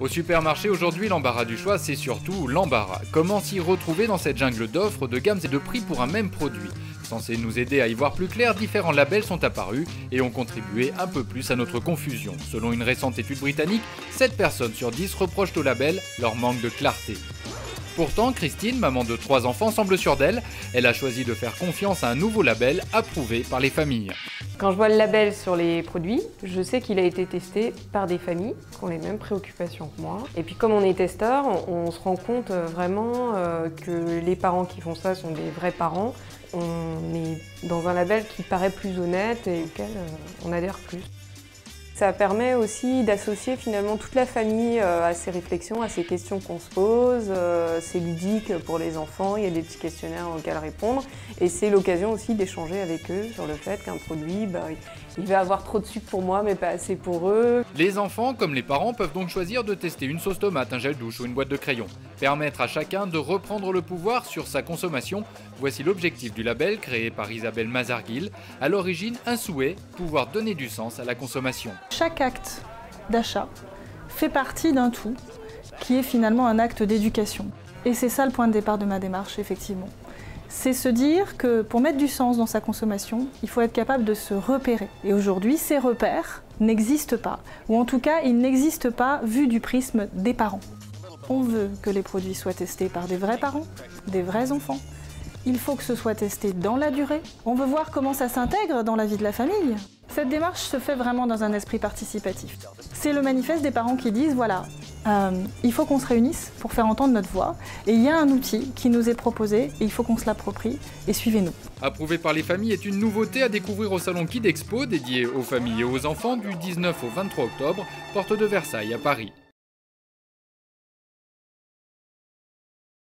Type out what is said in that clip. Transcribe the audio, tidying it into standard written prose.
Au supermarché aujourd'hui, l'embarras du choix, c'est surtout l'embarras. Comment s'y retrouver dans cette jungle d'offres, de gammes et de prix pour un même produit? Censés nous aider à y voir plus clair, différents labels sont apparus et ont contribué un peu plus à notre confusion. Selon une récente étude britannique, 7 personnes sur 10 reprochent au label leur manque de clarté. Pourtant, Christine, maman de 3 enfants, semble sûre d'elle. Elle a choisi de faire confiance à un nouveau label approuvé par les familles. Quand je vois le label sur les produits, je sais qu'il a été testé par des familles qui ont les mêmes préoccupations que moi. Et puis comme on est testeur, on se rend compte vraiment que les parents qui font ça sont des vrais parents. On est dans un label qui paraît plus honnête et auquel on adhère plus. Ça permet aussi d'associer finalement toute la famille à ces réflexions, à ces questions qu'on se pose. C'est ludique pour les enfants, il y a des petits questionnaires auxquels répondre. Et c'est l'occasion aussi d'échanger avec eux sur le fait qu'un produit, il va avoir trop de sucre pour moi mais pas assez pour eux. Les enfants, comme les parents, peuvent donc choisir de tester une sauce tomate, un gel douche ou une boîte de crayons. Permettre à chacun de reprendre le pouvoir sur sa consommation. Voici l'objectif du label créé par Isabelle Mazarguil. À l'origine, un souhait, pouvoir donner du sens à la consommation. Chaque acte d'achat fait partie d'un tout qui est finalement un acte d'éducation. Et c'est ça le point de départ de ma démarche, effectivement. C'est se dire que pour mettre du sens dans sa consommation, il faut être capable de se repérer. Et aujourd'hui, ces repères n'existent pas, ou en tout cas, ils n'existent pas vu du prisme des parents. On veut que les produits soient testés par des vrais parents, des vrais enfants. Il faut que ce soit testé dans la durée. On veut voir comment ça s'intègre dans la vie de la famille. Cette démarche se fait vraiment dans un esprit participatif. C'est le manifeste des parents qui disent, voilà, il faut qu'on se réunisse pour faire entendre notre voix. Et il y a un outil qui nous est proposé et il faut qu'on se l'approprie et suivez-nous. Approuvé par les familles est une nouveauté à découvrir au salon Kid Expo dédié aux familles et aux enfants du 19 au 23 octobre, porte de Versailles à Paris.